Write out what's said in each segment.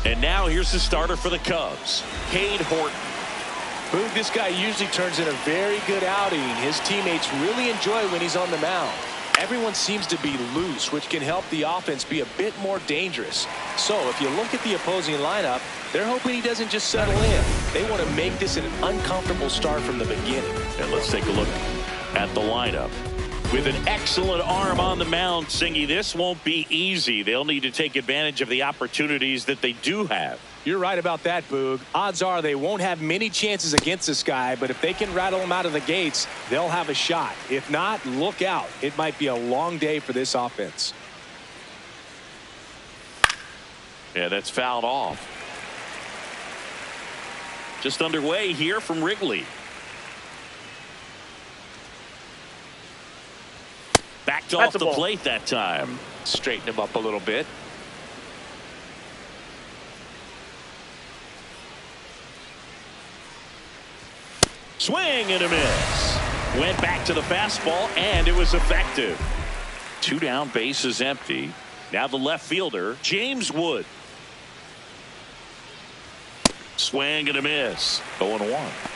And now here's the starter for the Cubs, Cade Horton. Boog, this guy usually turns in a very good outing. His teammates really enjoy when he's on the mound. Everyone seems to be loose, which can help the offense be a bit more dangerous. So if you look at the opposing lineup, they're hoping he doesn't just settle in. They want to make this an uncomfortable start from the beginning. And let's take a look at the lineup. With an excellent arm on the mound, Singy, this won't be easy. They'll need to take advantage of the opportunities that they do have. You're right about that, Boog. Odds are they won't have many chances against this guy, but if they can rattle him out of the gates, they'll have a shot. If not, look out. It might be a long day for this offense. Yeah, that's fouled off. Just underway here from Wrigley. Backed off the plate that time. Straighten him up a little bit. Swing and a miss. Went back to the fastball, and it was effective. 2 down, bases empty. Now the left fielder, James Wood. Swing and a miss. 0-1.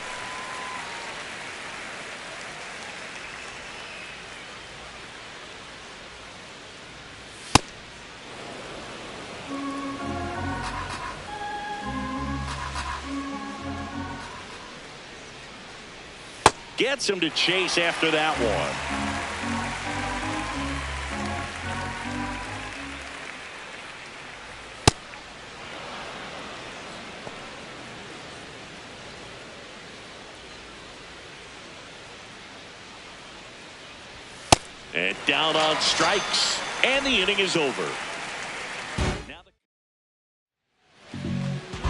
Gets him to chase after that one. And down on strikes, and the inning is over. Now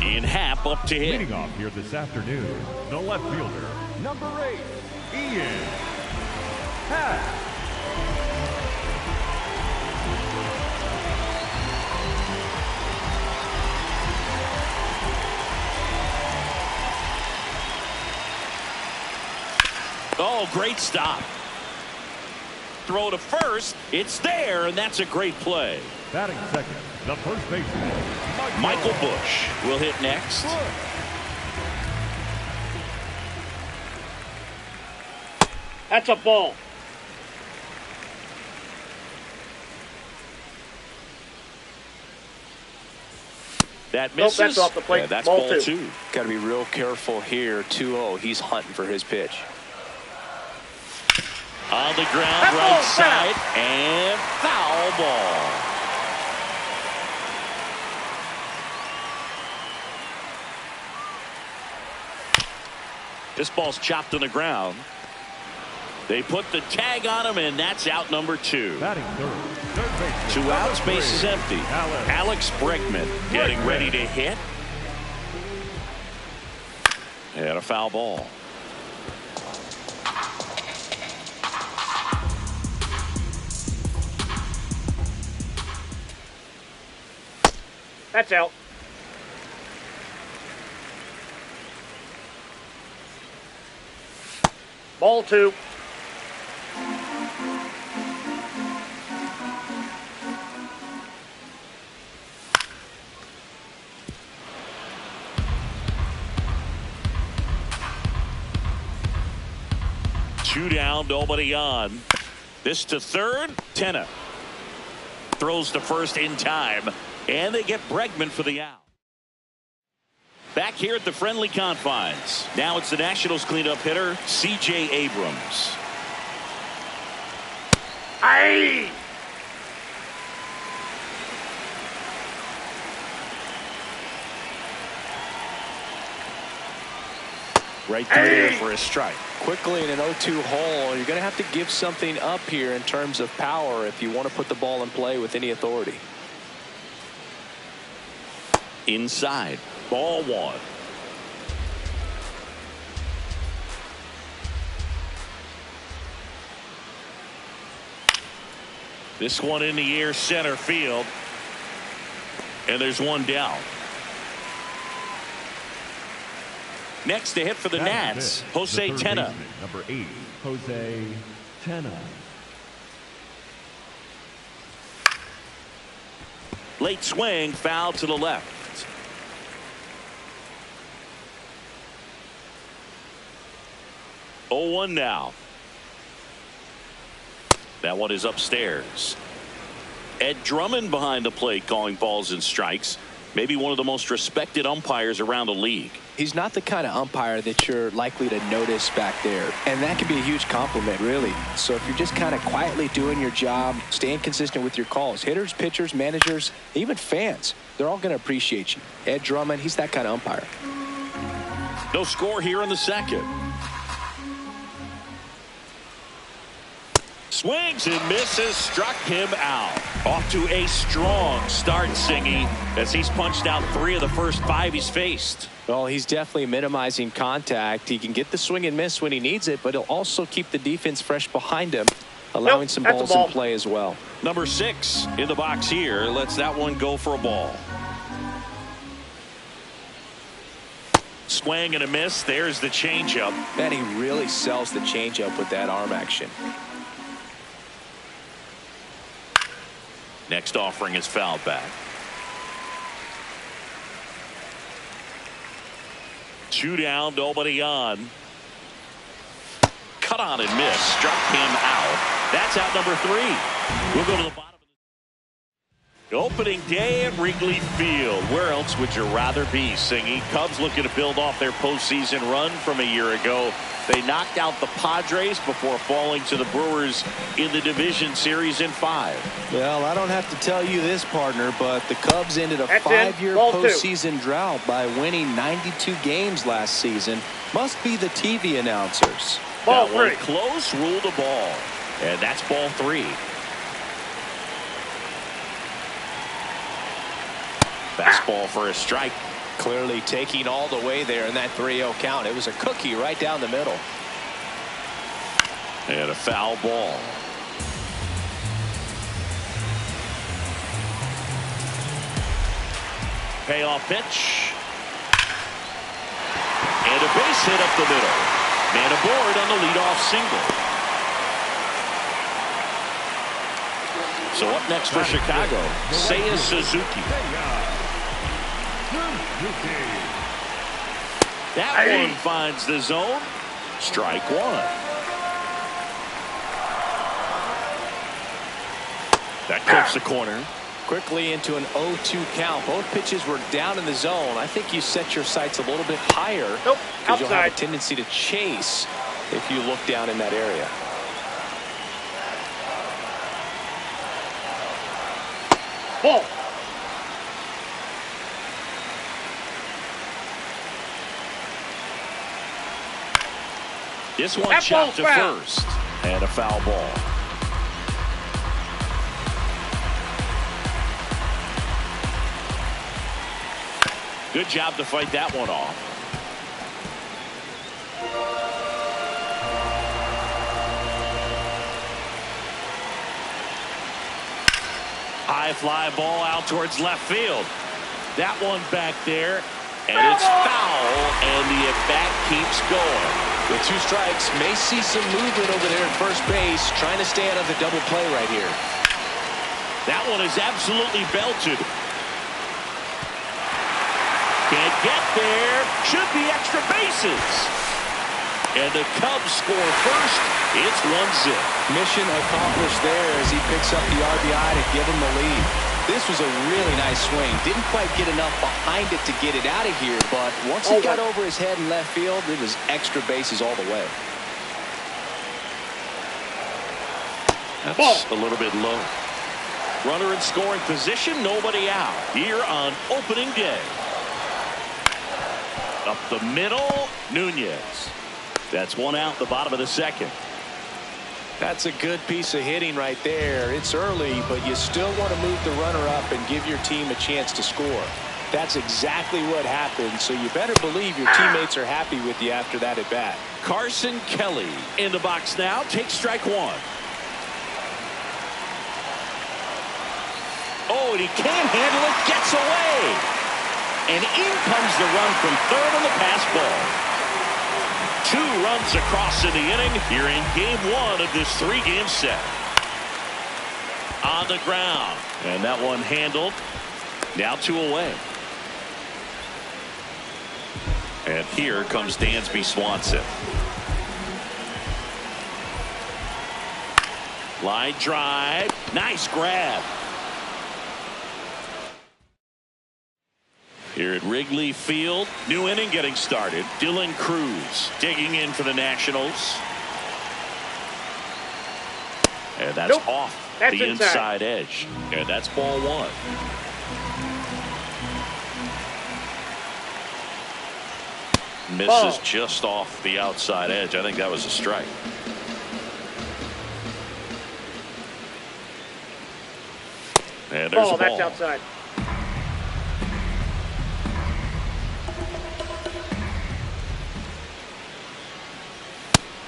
in Happ up to hit. Leading off here this afternoon, the left fielder, number 8, Ian Happ. Oh, great stop. Throw to first. It's there, and that's a great play. Batting second, the first baseman, Michael Bush will hit next. That's a ball. That misses. Nope, that's off the plate. Yeah, that's ball ball 2. Got to be real careful here. 2-0. He's hunting for his pitch. On the ground, right side, and foul ball. This ball's chopped on the ground. They put the tag on him, and that's out number 2. Batting third baseman, 2 outs, base is empty. Alex Bregman getting ready to hit. And a foul ball. That's out. Ball 2. Two down, nobody on. This to third. Tenna throws to first in time, and they get Bregman for the out. Back here at the friendly confines. Now it's the Nationals cleanup hitter, C.J. Abrams. Aye! Right through there for a strike. Quickly in an 0-2 hole, you're going to have to give something up here in terms of power if you want to put the ball in play with any authority. Inside. Ball 1. This one in the air, center field. And there's one down. Next to hit for the Nats, Jose Tenna. Number 8, Jose Tenna. Late swing, foul to the left. 0-1 now. That one is upstairs. Ed Drummond behind the plate calling balls and strikes. Maybe one of the most respected umpires around the league. He's not the kind of umpire that you're likely to notice back there. And that can be a huge compliment, really. So if you're just kind of quietly doing your job, staying consistent with your calls, hitters, pitchers, managers, even fans, they're all going to appreciate you. Ed Drummond, he's that kind of umpire. No score here in the second. Swings and misses, struck him out. Off to a strong start, Singy, as he's punched out 3 of the first 5 he's faced. Well, he's definitely minimizing contact. He can get the swing and miss when he needs it, but he'll also keep the defense fresh behind him, allowing some balls in play as well. Number 6 in the box here lets that one go for a ball. Swing and a miss. There's the changeup. Man, he really sells the changeup with that arm action. Next offering is fouled back. 2 down, nobody on. Cut on and miss. Struck him out. That's out number 3. We'll go to the bottom. Opening day at Wrigley Field. Where else would you rather be, Singy? Cubs looking to build off their postseason run from a year ago. They knocked out the Padres before falling to the Brewers in the division series in 5. Well, I don't have to tell you this, partner, but the Cubs ended a 5-year postseason drought by winning 92 games last season. Must be the TV announcers. Ball 3. Close, ruled a ball. And that's ball 3. Fastball for a strike. Clearly taking all the way there in that 3-0 count. It was a cookie right down the middle. And a foul ball. Payoff pitch. And a base hit up the middle. Man aboard on the leadoff single. So up next for Chicago, Seiya Suzuki. That one finds the zone. Strike 1. That clips the corner. Quickly into an 0-2 count. Both pitches were down in the zone. I think you set your sights a little bit higher. Because you'll have a tendency to chase if you look down in that area. Ball. This one chopped to first. And a foul ball. Good job to fight that one off. High fly ball out towards left field. That one back there. And it's foul. And the at-bat keeps going. With 2 strikes, may see some movement over there at first base, trying to stay out of the double play right here. That one is absolutely belted. Can't get there. Should be extra bases. And the Cubs score first. It's 1-0. Mission accomplished there as he picks up the RBI to give him the lead. This was a really nice swing. Didn't quite get enough behind it to get it out of here, but once it got over his head in left field, it was extra bases all the way. That's a little bit low. Runner in scoring position, nobody out here on opening day. Up the middle, Nunez. That's 1 out, the bottom of the second. That's a good piece of hitting right there. It's early, but you still want to move the runner up and give your team a chance to score. That's exactly what happened, so you better believe your teammates are happy with you after that at bat. Carson Kelly in the box now. Takes strike 1. Oh, and he can't handle it. Gets away. And in comes the run from third on the pass ball. 2 runs across in the inning here in game 1 of this 3-game set. On the ground. And that one handled. Now 2 away. And here comes Dansby Swanson. Line drive. Nice grab. Here at Wrigley Field, new inning getting started. Dylan Cruz digging in for the Nationals. And that's off the inside edge. And that's ball one. Misses just off the outside edge. I think that was a strike. And there's a ball. That's outside.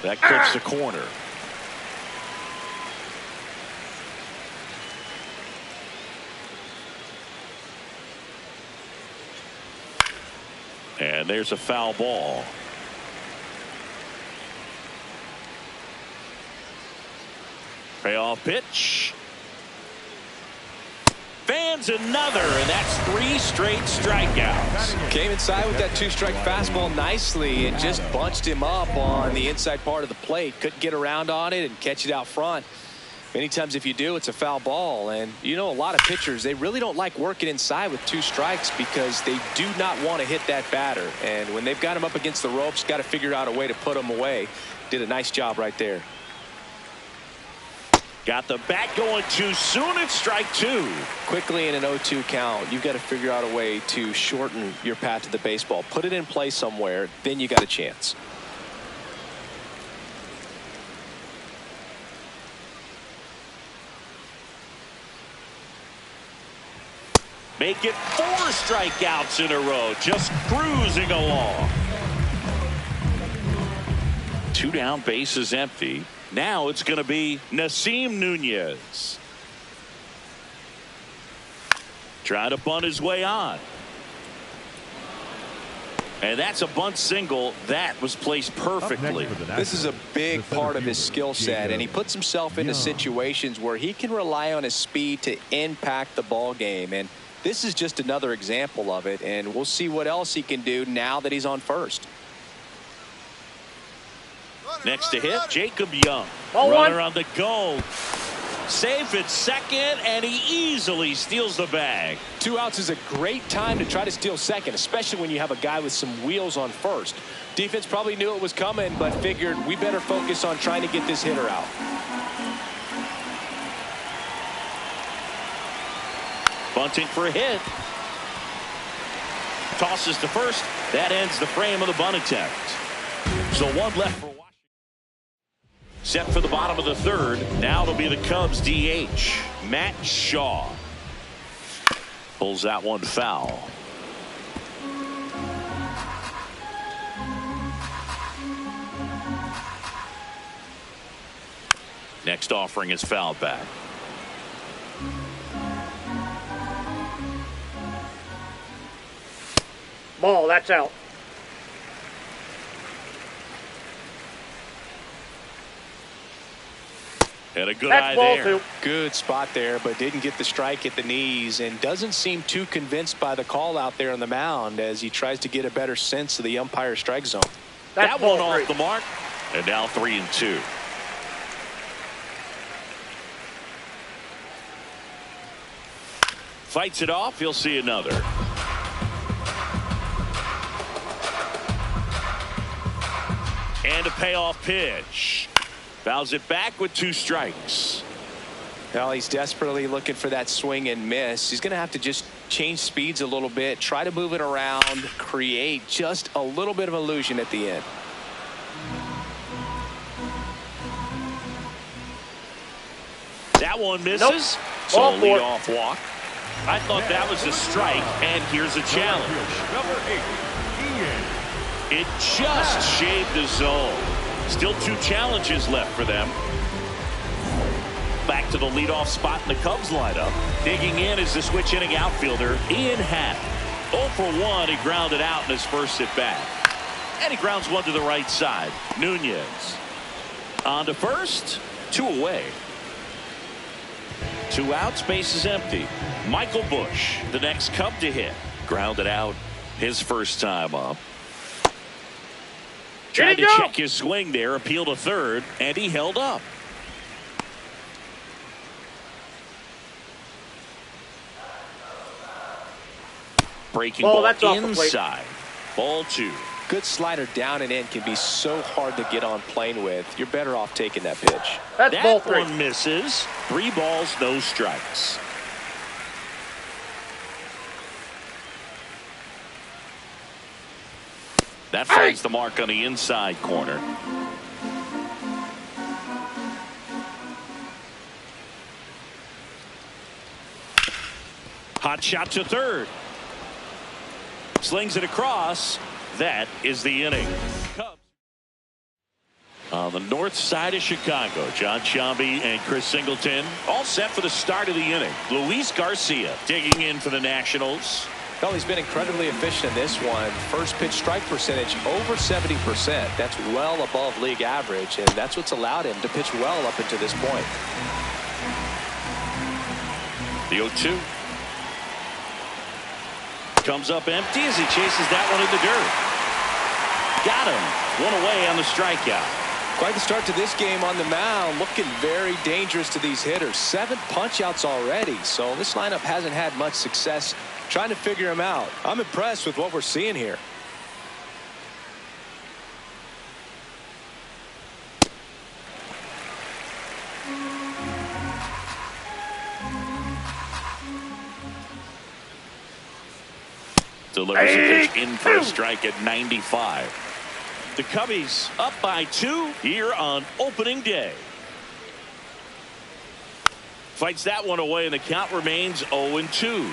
That clips the corner. And there's a foul ball. Payoff pitch. Fans another, and that's 3 straight strikeouts. Came inside with that 2-strike fastball nicely and just bunched him up on the inside part of the plate. Couldn't get around on it and catch it out front. Many times if you do, it's a foul ball. And you know, a lot of pitchers, they really don't like working inside with 2 strikes because they do not want to hit that batter. And when they've got him up against the ropes, got to figure out a way to put him away. Did a nice job right there. Got the bat going too soon. It's strike 2. Quickly in an 0-2 count, you've got to figure out a way to shorten your path to the baseball. Put it in play somewhere, then you got a chance. Make it 4 strikeouts in a row. Just cruising along. 2 down, bases empty. Now it's going to be Nasim Nunez. Trying to bunt his way on. And that's a bunt single that was placed perfectly. This is a big part of his skill set, and he puts himself into situations where he can rely on his speed to impact the ball game. And this is just another example of it, and we'll see what else he can do now that he's on first. Next to hit, Jacob Young. Runner on the go. Safe at second, and he easily steals the bag. 2 outs is a great time to try to steal second, especially when you have a guy with some wheels on first. Defense probably knew it was coming, but figured we better focus on trying to get this hitter out. Bunting for a hit. Tosses to first. That ends the frame of the bunt attempt. So 1 left for Washington. Set for the bottom of the 3rd. Now it'll be the Cubs DH, Matt Shaw. Pulls that one foul. Next offering is fouled back. Ball, that's out. And a good eye there. Good spot there, but didn't get the strike at the knees and doesn't seem too convinced by the call out there on the mound as he tries to get a better sense of the umpire strike zone. That one off the mark. And now 3-2. Fights it off. He'll see another. And a payoff pitch. Fouls it back with 2 strikes. Well, he's desperately looking for that swing and miss. He's going to have to just change speeds a little bit, try to move it around, create just a little bit of illusion at the end. That one misses. So a leadoff walk. I thought that was a strike, and here's a challenge. Number 8, Ian. It just shaved the zone. Still 2 challenges left for them. Back to the leadoff spot in the Cubs lineup. Digging in is the switch inning outfielder, Ian Happ. 0 for 1, he grounded out in his first at bat. And he grounds one to the right side. Nunez. On to first, 2 away. 2 outs, base is empty. Michael Busch, the next Cub to hit. Grounded out his first time up. Tried to check his swing there, appeal to third, and he held up. Breaking Ball, ball that's off the plate. inside. Ball 2. Good slider down and in can be so hard to get on plane with. You're better off taking that pitch. That's ball That 3. one misses. 3 balls, no strikes. That finds the mark on the inside corner. Hot shot to third. Slings it across. That is the inning. Cubs. On the north side of Chicago, John Sciambi and Chris Singleton all set for the start of the inning. Luis Garcia digging in for the Nationals. Well, he's been incredibly efficient in this one. First pitch strike percentage over 70%. That's well above league average, and that's what's allowed him to pitch well up until this point. The 0-2 comes up empty as he chases that one in the dirt. Got him. One away on the strikeout. Quite the start to this game on the mound. Looking very dangerous to these hitters. 7 punch-outs already, so this lineup hasn't had much success trying to figure him out. I'm impressed with what we're seeing here. Delivers a pitch in for a strike at 95. The Cubbies up by 2 here on opening day. Fights that one away, and the count remains 0-2.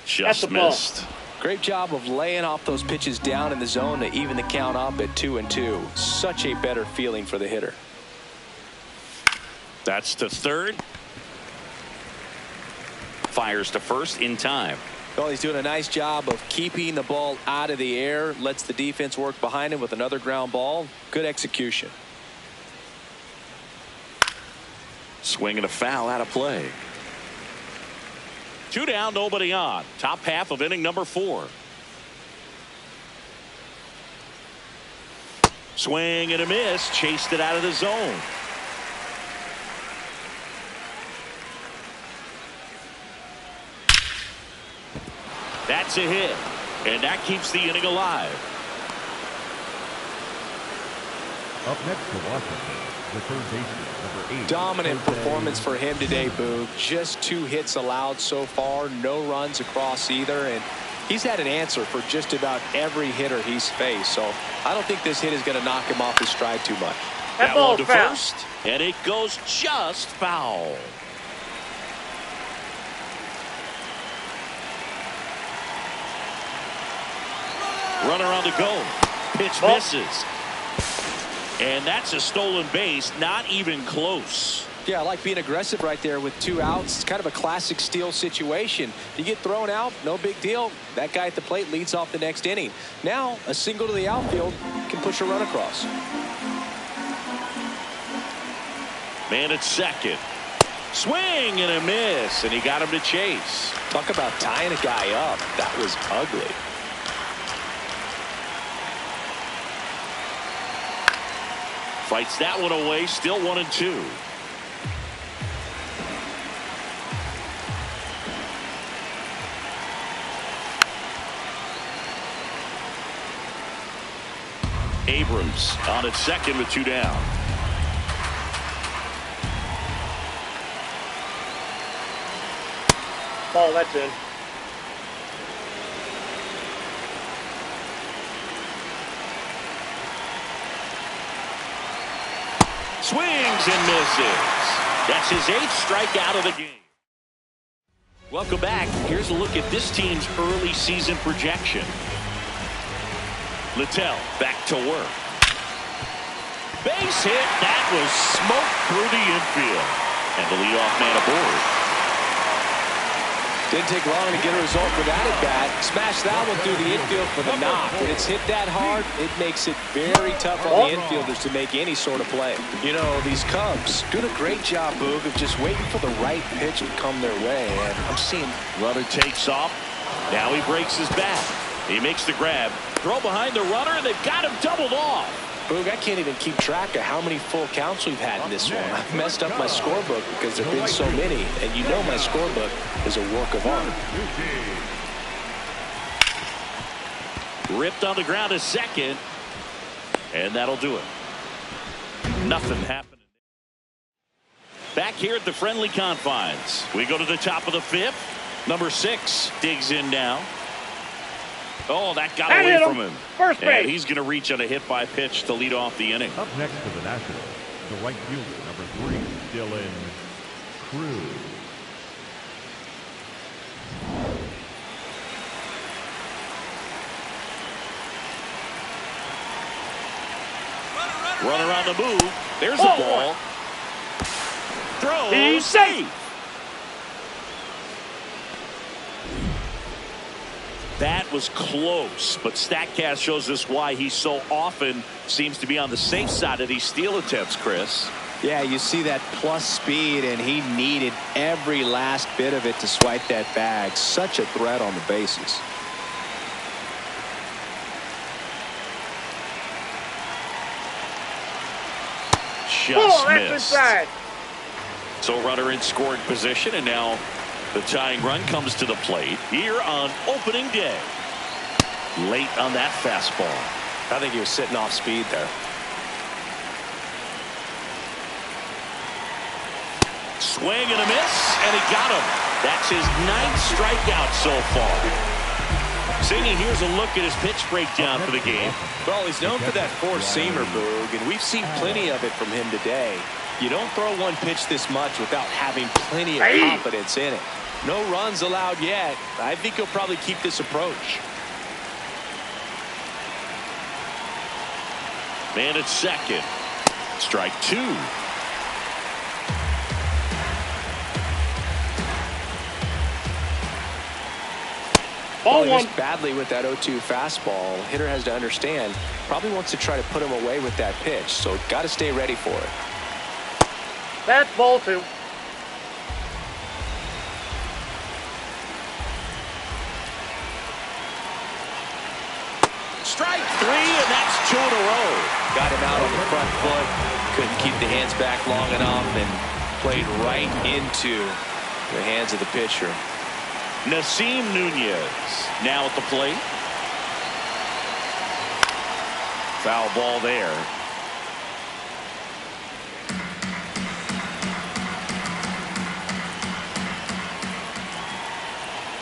Just missed. Great job of laying off those pitches down in the zone to even the count up at 2-2. Such a better feeling for the hitter. That's to third. Fires to first in time. Well, he's doing a nice job of keeping the ball out of the air. Lets the defense work behind him with another ground ball. Good execution. Swing and a foul out of play. 2 down, nobody on. Top half of inning number 4. Swing and a miss. Chased it out of the zone. That's a hit. And that keeps the inning alive. Up next to Washington, the third baseman, number 8. Dominant performance for him today, Boog. Just 2 hits allowed so far. No runs across either. And he's had an answer for just about every hitter he's faced. So I don't think this hit is going to knock him off his stride too much. That one to first. And it goes just foul. Runner on the go. Pitch misses. And that's a stolen base. Not even close. Yeah, I like being aggressive right there with 2 outs. It's kind of a classic steal situation. You get thrown out, no big deal. That guy at the plate leads off the next inning. Now, a single to the outfield can push a run across. Man at second. Swing and a miss. And he got him to chase. Talk about tying a guy up. That was ugly. Fights that one away. Still 1-2. Abrams on at second with 2 down. Ball, that's in. Swings and misses. That's his 8th strikeout of the game. Welcome back. Here's a look at this team's early season projection. Littell back to work. Base hit. That was smoked through the infield. And the leadoff man aboard. Didn't take long to get a result with that at bat. Smash that one through the infield for the knock. When it's hit that hard, it makes it very tough on the infielders to make any sort of play. You know, these Cubs doing a great job, Boog, of just waiting for the right pitch to come their way. And I'm seeing runner takes off. Now he breaks his bat. He makes the grab. Throw behind the runner, and they've got him doubled off. Boog, I can't even keep track of how many full counts we've had in this one. I've messed up my scorebook because there have been so many. And you know my scorebook is a work of art. Ripped on the ground a second. And that'll do it. Nothing happened. Back here at the friendly confines. We go to the top of the fifth. Number 6 digs in now. Oh, that got away from him. First base. And he's going to reach on a hit by pitch to lead off the inning. Up next for the Nationals, the right fielder, number 3, Dylan Cruz. Runner on the move. There's a ball. Throw. He's safe. That was close, but StatCast shows us why he so often seems to be on the safe side of these steal attempts, Chris. Yeah, you see that plus speed, and he needed every last bit of it to swipe that bag. Such a threat on the bases. Just That's missed. inside. So runner in scoring position, and now the tying run comes to the plate here on opening day. Late on that fastball. I think he was sitting off speed there. Swing and a miss, and he got him. That's his 9th strikeout so far. Singing, here's a look at his pitch breakdown for the game. Well, he's known for that four-seamer, Boog, and we've seen plenty of it from him today. You don't throw one pitch this much without having plenty of confidence in it. No runs allowed yet. I think he'll probably keep this approach. Man at second. Strike 2. Ball one. Badly with that 0-2 fastball. Hitter has to understand. Probably wants to try to put him away with that pitch. So got to stay ready for it. That's ball 2. Strike 3, and that's 2 in a row. Got him out on the front foot. Couldn't keep the hands back long enough and played right into the hands of the pitcher. Nasim Nunez now at the plate. Foul ball there.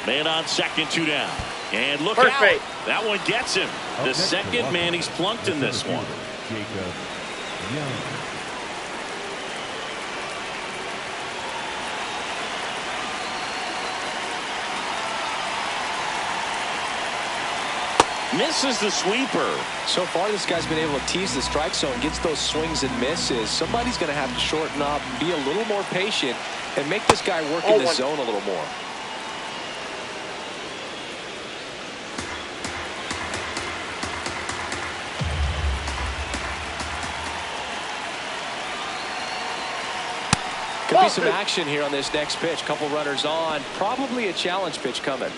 Man on second, 2 down. And look First out. base. That one gets him. The second man he's plunked in this one. Jacob Young. Misses the sweeper. So far, this guy's been able to tease the strike zone, gets those swings and misses. Somebody's going to have to shorten up, be a little more patient, and make this guy work in the zone a little more. Could be some action here on this next pitch. Couple runners on. Probably a challenge pitch coming.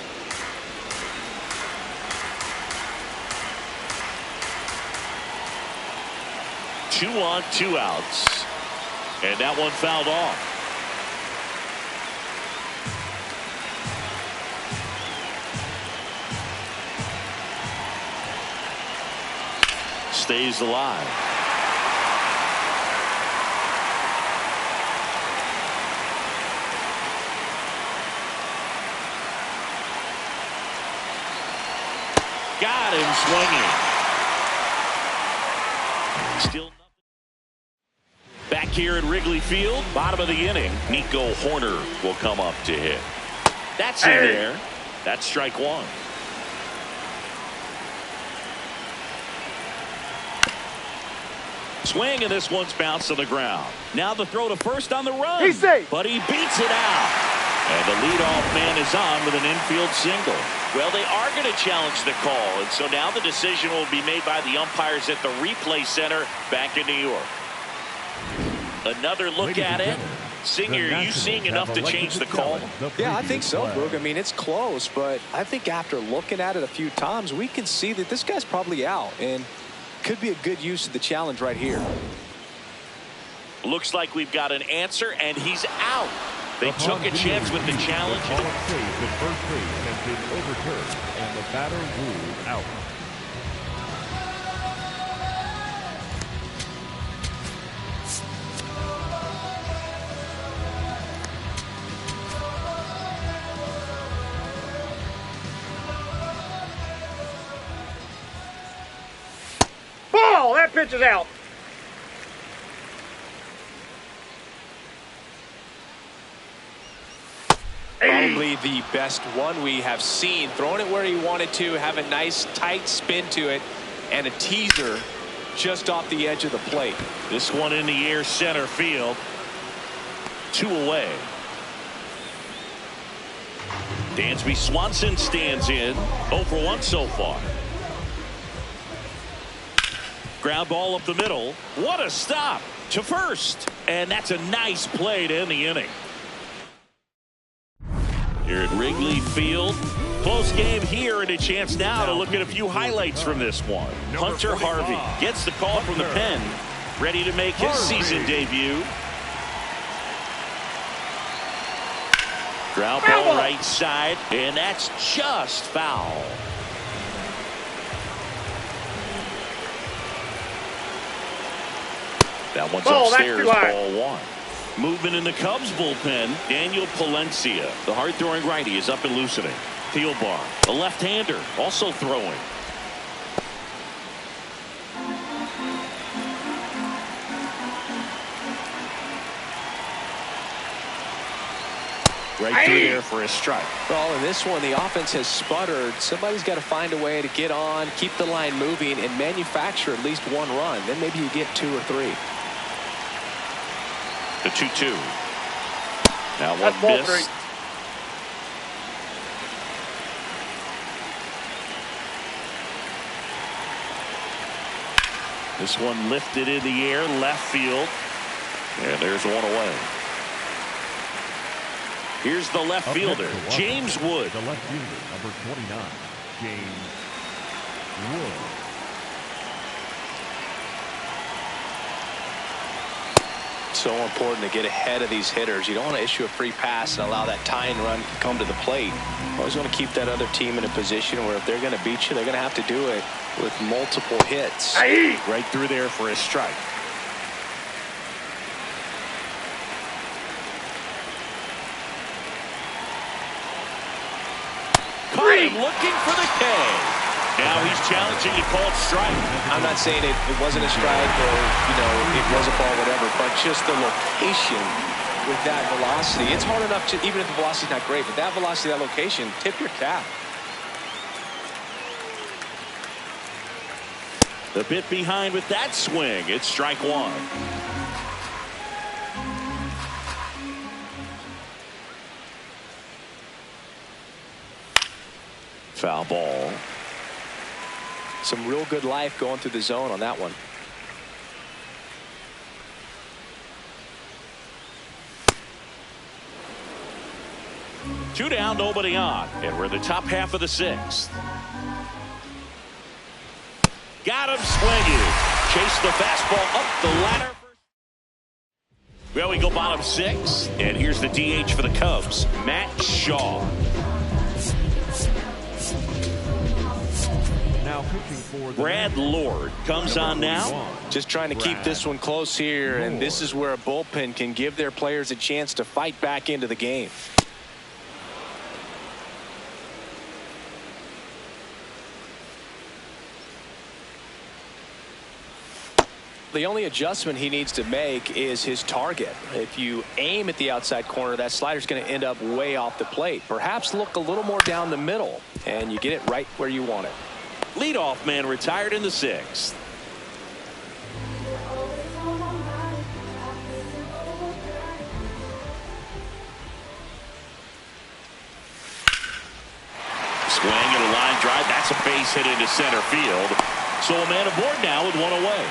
Two on, 2 outs. And that one fouled off. Stays alive. Got him swinging. Still nothing. Back here at Wrigley Field, bottom of the inning, Nico Horner will come up to hit. That's in there. That's strike 1. Swing, and this one's bounced on the ground. Now the throw to first on the run. He's safe. But he beats it out. And the leadoff man is on with an infield single. Well, they are going to challenge the call, and so now the decision will be made by the umpires at the replay center back in New York. Another look at it. Singer, are you seeing enough to change the call? Yeah, I think so, Boog. I mean, it's close, but I think after looking at it a few times, we can see that this guy's probably out, and could be a good use of the challenge right here. Looks like we've got an answer, and he's out. They took a chance with the challenge. The call of save at first base has been overturned, and the batter ruled out. Ball! That pitch is out. Probably the best one we have seen. Throwing it where he wanted to, have a nice tight spin to it, and a teaser just off the edge of the plate. This one in the air center field. 2 away. Dansby Swanson stands in. 0 for 1 so far. Ground ball up the middle. What a stop to first. And that's a nice play to end the inning. Here at Wrigley Field. Close game here, and a chance now to look at a few highlights from this one. Hunter Harvey gets the call from the pen, ready to make his season debut. Ground ball right side, and that's just foul. That one's upstairs, ball 1. Movement in the Cubs bullpen. Daniel Palencia, the hard-throwing righty, is up and loosening. Thielbar, a left-hander, also throwing. Right through there for a strike. Well, in this one, the offense has sputtered. Somebody's got to find a way to get on, keep the line moving, and manufacture at least 1 run. Then maybe you get 2 or 3. The 2-2. Now That's one ball miss. 3. This one lifted in the air, left field. And there's 1 away. Here's the left fielder, James Wood. The left fielder, number 29, James Wood. So important to get ahead of these hitters. You don't want to issue a free pass and allow that tying run to come to the plate. You always want to keep that other team in a position where if they're going to beat you, they're going to have to do it with multiple hits. Right through there for a strike. Caught him looking for the K. Now he's challenging to call it strike. I'm not saying it wasn't a strike or, you know, it was a ball, whatever, but just the location with that velocity. It's hard enough to, even if the velocity's not great, but that velocity, that location, tip your cap. The bit behind with that swing. It's strike 1. Foul ball. Some real good life going through the zone on that one. Two down, nobody on, and we're in the top half of the 6th. Got him swinging. Chase the fastball up the ladder. Well, we go bottom 6, and here's the DH for the Cubs, Matt Shaw. Now pitching for the Brad Lord comes on now. Just trying to keep this one close here, and this is where a bullpen can give their players a chance to fight back into the game. The only adjustment he needs to make is his target. If you aim at the outside corner, that slider's going to end up way off the plate. Perhaps look a little more down the middle, and you get it right where you want it. Leadoff man retired in the 6th. Swing and a line drive. That's a base hit into center field. So a man aboard now with one away.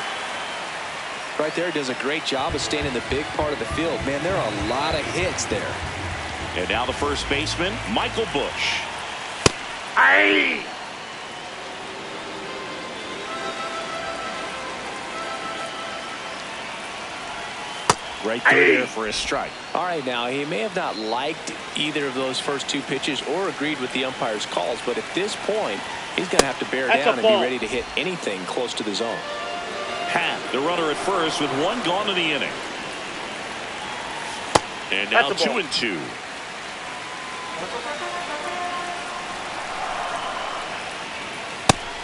Right there, does a great job of staying in the big part of the field. Man, there are a lot of hits there. And now the first baseman, Michael Bush. Aye! Right through there for a strike. All right, now he may have not liked either of those first two pitches or agreed with the umpire's calls, but at this point, he's going to have to bear down and be ready to hit anything close to the zone. Pat, the runner at first with one gone in the inning. And now 2-2.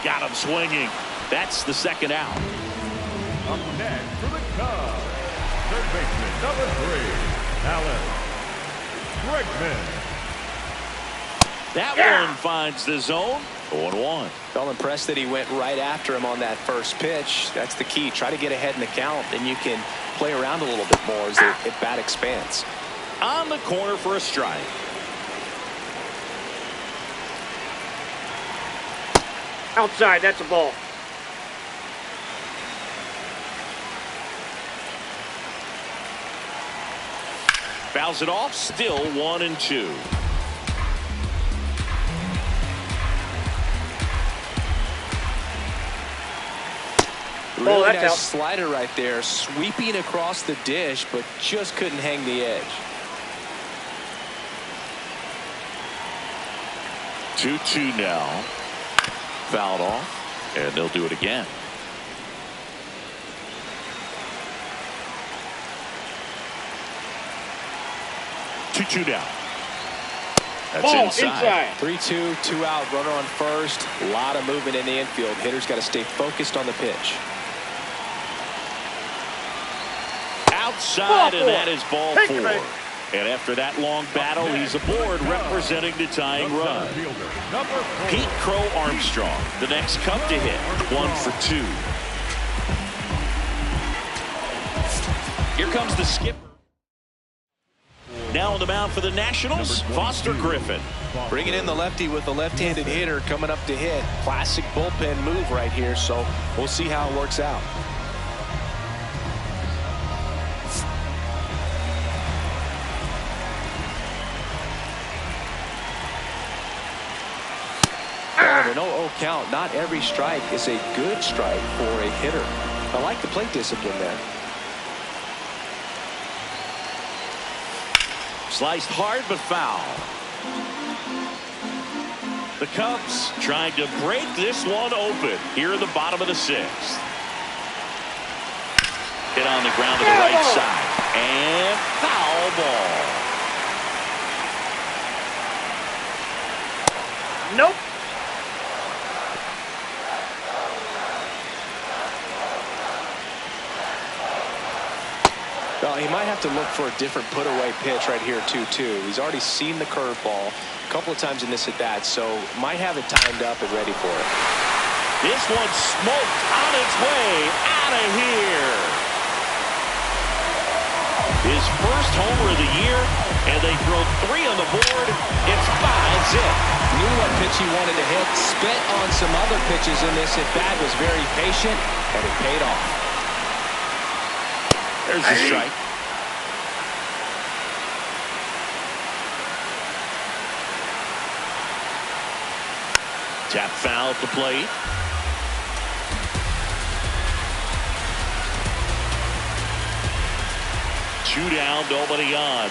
Got him swinging. That's the second out. Up next for the Cubs, third baseman, number 3, Alan Bregman. That one finds the zone. 0-1. Felt impressed that he went right after him on that first pitch. That's the key. Try to get ahead in the count, then you can play around a little bit more as the at bat expands. On the corner for a strike. Outside, that's a ball. Fouls it off. Still 1-2. Really that's nice out. slider right there, sweeping across the dish, but just couldn't hang the edge. 2-2 now. Fouled off, and they'll do it again. Two down. That's Ball inside. 3-2, 2 out, runner on first. A lot of movement in the infield. Hitter's got to stay focused on the pitch. Outside, and that is ball Take 4. it. And after that long battle, he's aboard representing the tying run. Number 4, Pete Crow Armstrong, the next Cub to hit, 1 for 2. Here comes the skipper. Now on the mound for the Nationals, Foster Griffin. Bringing in the lefty with the left-handed hitter coming up to hit. Classic bullpen move right here, so we'll see how it works out. An 0-0 count. Not every strike is a good strike for a hitter. I like the plate discipline there. Sliced hard but foul. The Cubs trying to break this one open here in the bottom of the 6th. Hit on the ground to the right side. And foul ball. Nope. Well, he might have to look for a different put-away pitch right here, 2-2. He's already seen the curveball a couple of times in this at-bat, so might have it timed up and ready for it. This one smoked on its way out of here. His first homer of the year, and they throw 3 on the board. It's 5-zip. Knew what pitch he wanted to hit, spent on some other pitches in this at-bat, was very patient, and it paid off. There's the strike. Tap foul at the plate. Two down, nobody on.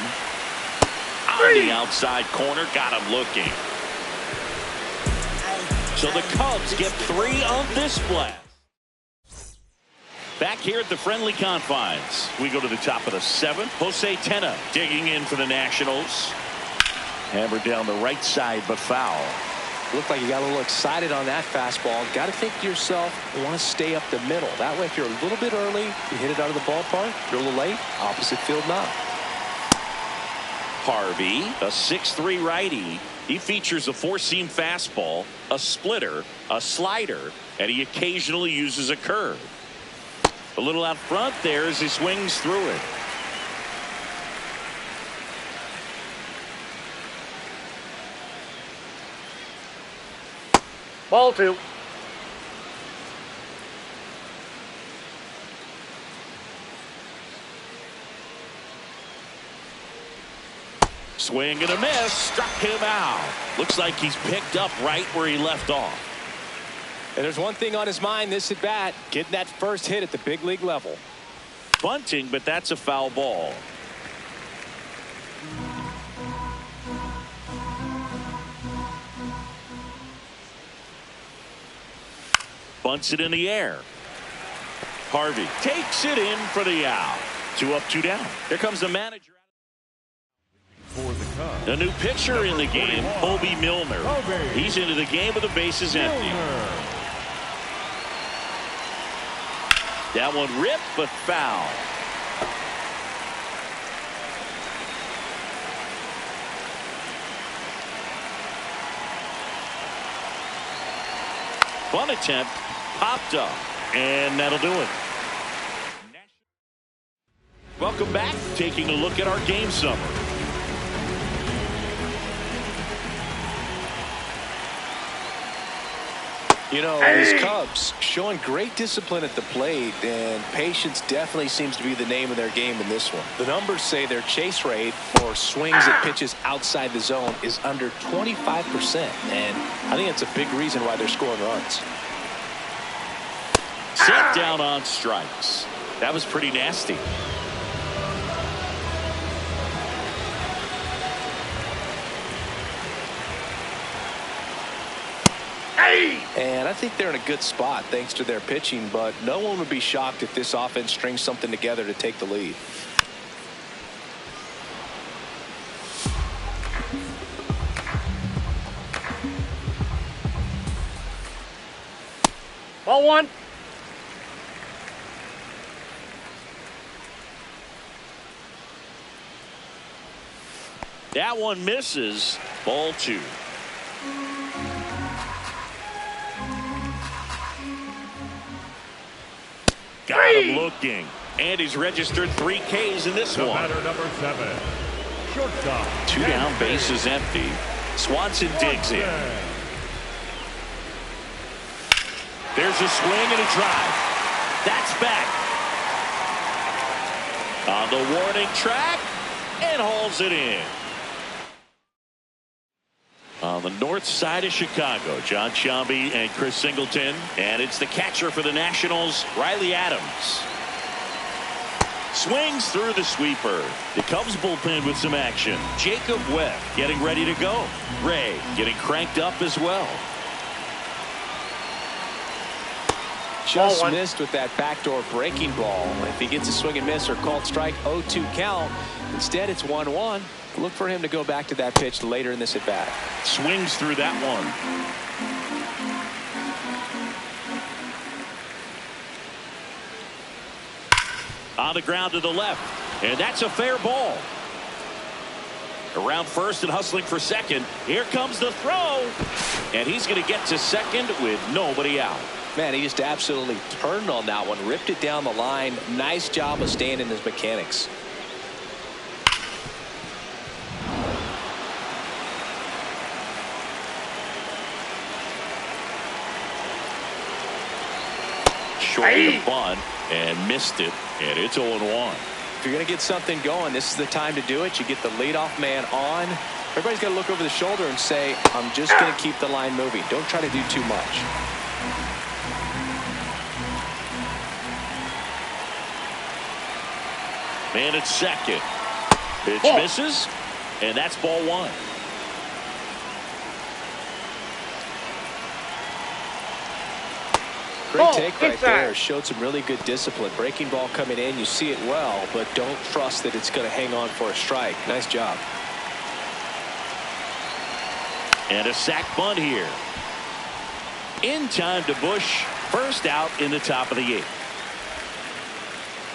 On the outside corner, got him looking. So the Cubs get 3 on this blast. Back here at the friendly confines, we go to the top of the 7th. Jose Tena digging in for the Nationals. Hammered down the right side, but foul. Looked like you got a little excited on that fastball. Got to think to yourself, you want to stay up the middle. That way, if you're a little bit early, you hit it out of the ballpark. If you're a little late, opposite field knock. Harvey, a 6'3" righty. He features a 4-seam fastball, a splitter, a slider, and he occasionally uses a curve. A little out front there as he swings through it. Ball 2. Swing and a miss. Struck him out. Looks like he's picked up right where he left off. And there's one thing on his mind this at bat, getting that first hit at the big league level. Bunting, but that's a foul ball. Bunts it in the air. Harvey takes it in for the out. 2 up, 2 down. Here comes the manager. For the Cubs, A new pitcher in the game, Kobe Milner. He's into the game with the bases empty. That one ripped, but foul. Bunt attempt popped up, and that'll do it. Welcome back. Taking a look at our game summary. You know, these Cubs showing great discipline at the plate, and patience definitely seems to be the name of their game in this one. The numbers say their chase rate for swings at pitches outside the zone is under 25%, and I think that's a big reason why they're scoring runs. Set down on strikes. That was pretty nasty. And I think they're in a good spot thanks to their pitching, but no one would be shocked if this offense strings something together to take the lead. Ball 1. That one misses. Ball 2. Got him looking. And he's registered 3 Ks in this the one. batter number 7, shortstop. 2 down, base is empty. Swanson digs in. There's a swing and a drive. That's back. On the warning track and hauls it in. On the north side of Chicago, John Sciambi and Chris Singleton. And it's the catcher for the Nationals, Riley Adams. Swings through the sweeper. The Cubs bullpen with some action. Jacob Webb getting ready to go. Ray getting cranked up as well. Just missed with that backdoor breaking ball. If he gets a swing and miss or called strike, 0-2 count. Instead, it's 1-1. Look for him to go back to that pitch later in this at bat. Swings through that one. On the ground to the left, and that's a fair ball. Around first and hustling for second. Here comes the throw, and he's going to get to second with nobody out. Man, he just absolutely turned on that one, ripped it down the line. Nice job of staying in his mechanics. Short the bunt and missed it, and it's 0-1. If you're going to get something going, this is the time to do it. You get the leadoff man on. Everybody's got to look over the shoulder and say, I'm just going to keep the line moving. Don't try to do too much. Man at second. Pitch misses, and that's ball 1. Great take right there. Showed some really good discipline. Breaking ball coming in, you see it well, but don't trust that it's going to hang on for a strike. Nice job. And a sac bunt here. In time to Bush. First out in the top of the 8th.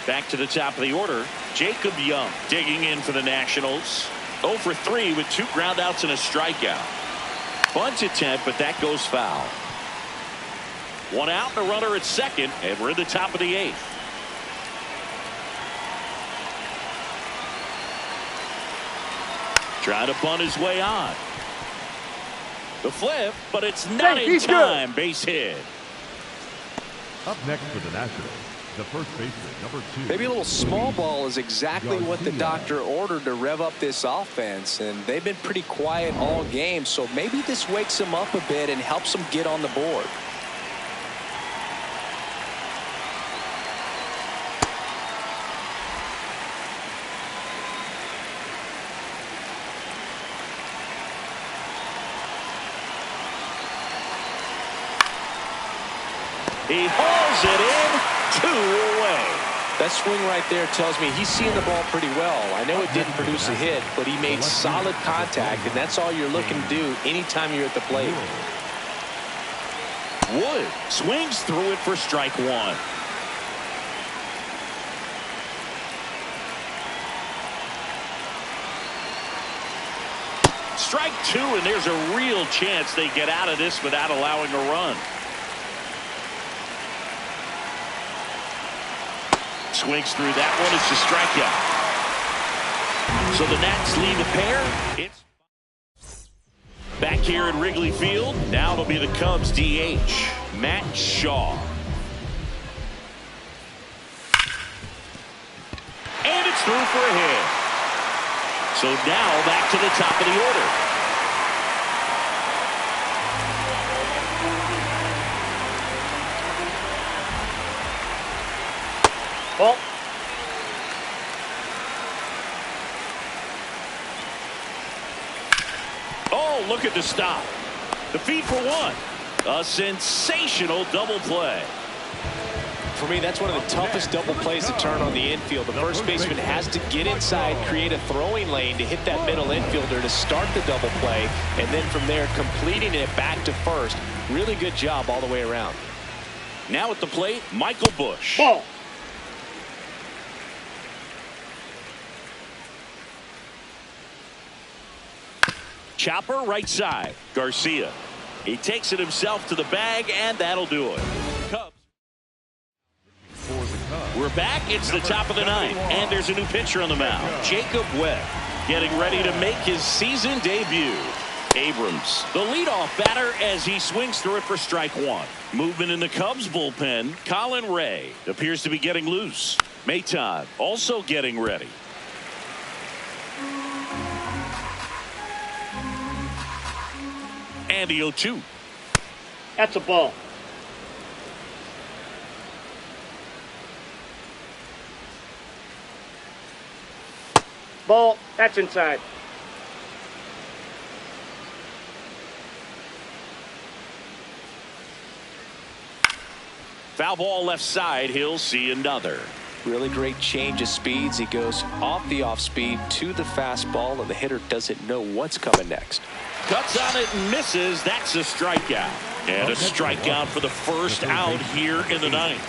Back to the top of the order. Jacob Young digging in for the Nationals. 0 for 3 with 2 groundouts and a strikeout. Bunt attempt, but that goes foul. 1 out and a runner at second, and we're in the top of the 8th. Trying to bunt his way on. The flip, but it's not Hey, in he's time. good. Base hit. Up next for the Nationals, the first baseman, number 2. Maybe a little small ball is exactly what the doctor ordered to rev up this offense, and they've been pretty quiet all game, so maybe this wakes them up a bit and helps them get on the board. He hauls it in, 2 away. That swing right there tells me he's seeing the ball pretty well. I know it didn't produce a hit, but he made solid contact, and that's all you're looking to do anytime you're at the plate. Wood swings through it for strike 1. Strike 2, and there's a real chance they get out of this without allowing a run. Swings through that one. It's a strikeout. So the Nats lead a pair. It's back here at Wrigley Field. Now it'll be the Cubs DH, Matt Shaw. And it's through for a hit. So now back to the top of the order. Ball. Oh, look at the stop. The feed for 1. A sensational double play. For me, that's one of the toughest double plays to turn on the infield. The first baseman has to get inside, create a throwing lane to hit that middle infielder to start the double play, and then from there completing it back to first. Really good job all the way around. Now at the plate, Michael Busch. Ball. Chopper right side. Garcia. He takes it himself to the bag, and that'll do it. Cubs. We're back. It's the top of the 9th, and there's a new pitcher on the mound. Jacob Webb getting ready to make his season debut. Abrams, the leadoff batter, as he swings through it for strike 1. Movement in the Cubs bullpen. Colin Ray appears to be getting loose. Maton also getting ready. Andy 0-2. That's a ball. Ball. That's inside. Foul ball left side. He'll see another. Really great change of speeds. He goes off the off speed to the fastball, and the hitter doesn't know what's coming next. Cuts on it and misses. That's a strikeout. And a strikeout for the first out here in the 9th.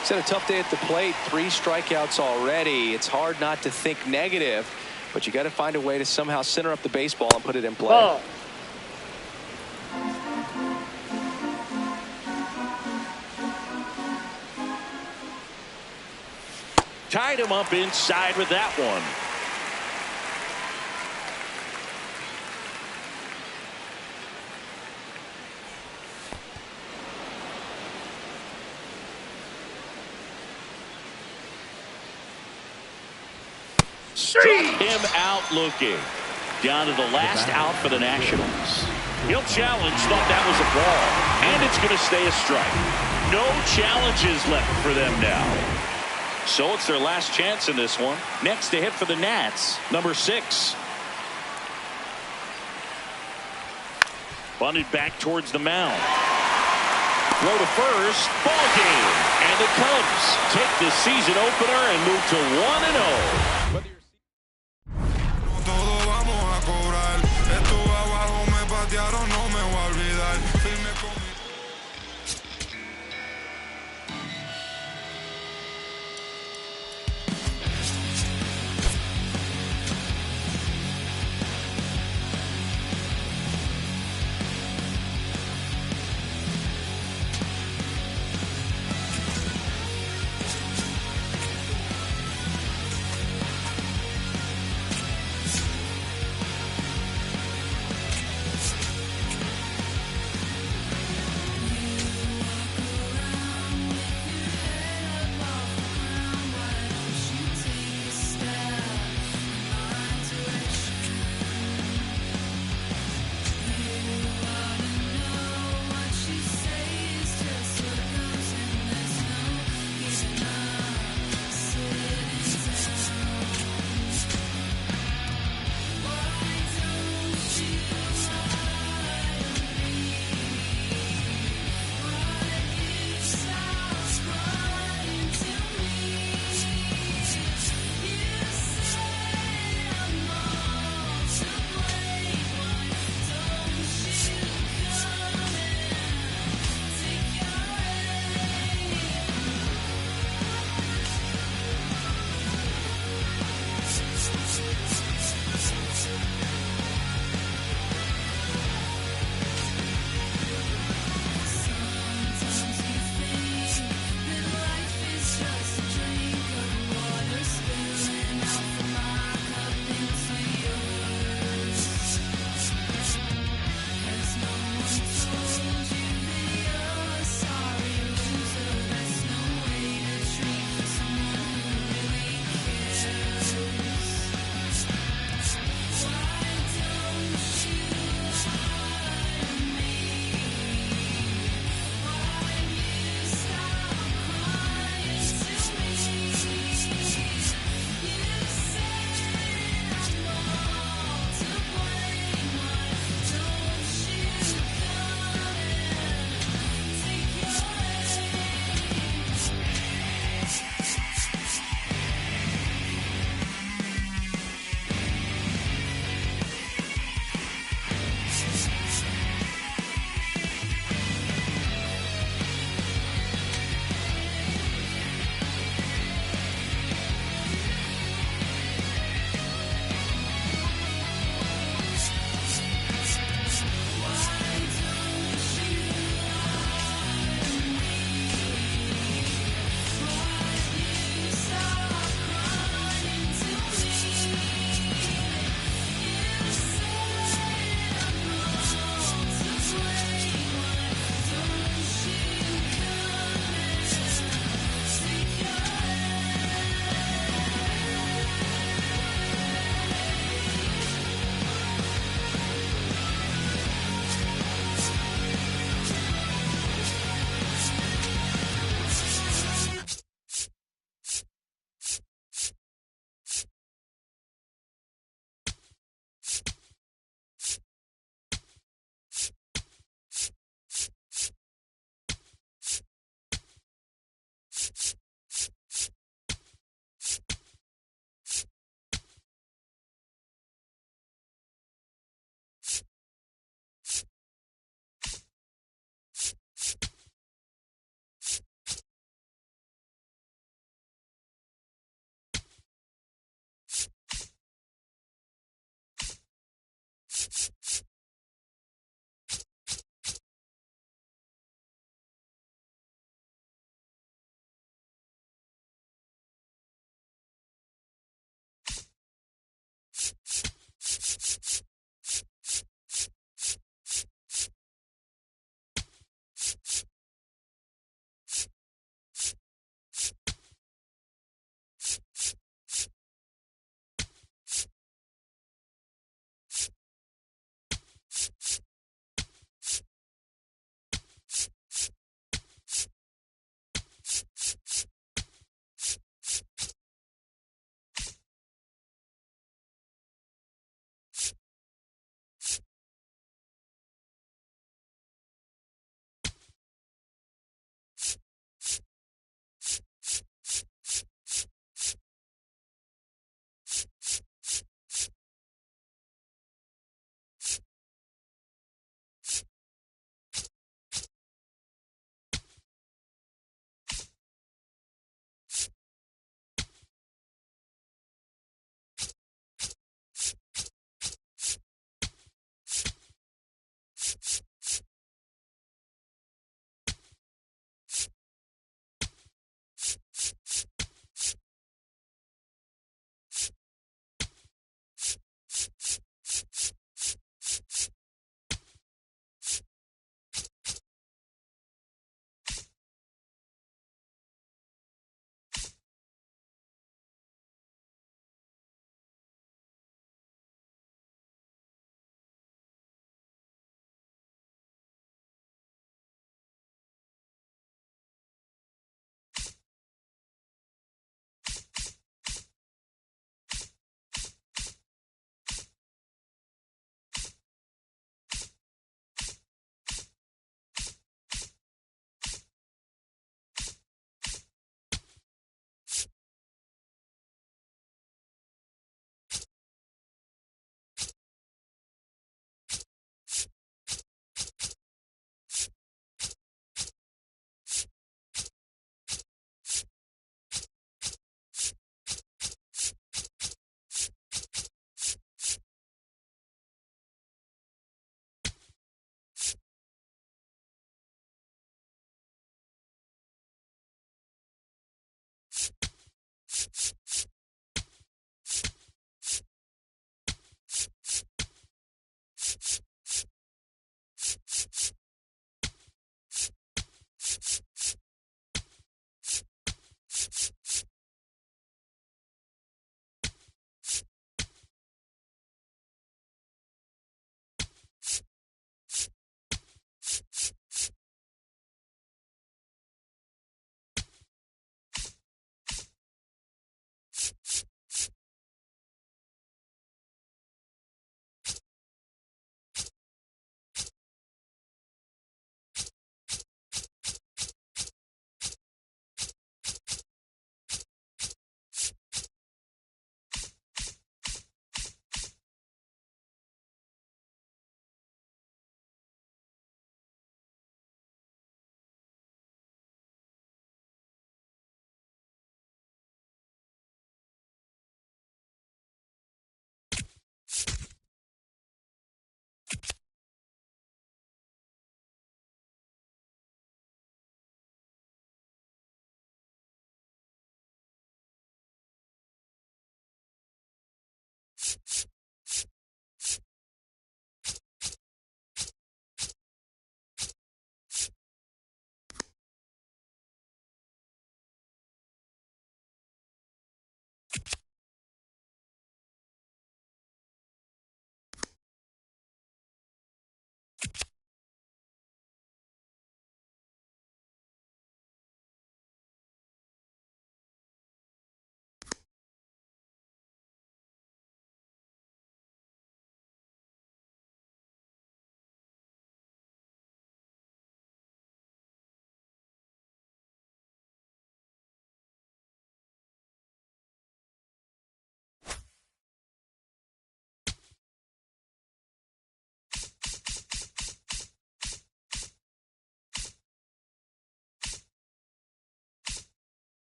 He's had a tough day at the plate. 3 strikeouts already. It's hard not to think negative, but you got to find a way to somehow center up the baseball and put it in play. Ball. Tied him up inside with that one. Struck him out looking. Down to the last out for the Nationals. He'll challenge. Thought that was a ball. And it's going to stay a strike. No challenges left for them now. So it's their last chance in this one. Next to hit for the Nats, number 6. Bunted back towards the mound. Throw to first. Ball game. And the Cubs take the season opener and move to 1-0. Todo vamos a cobrar. Estuve abajo, me patearon, no me voy a olvidar. Firme con mi...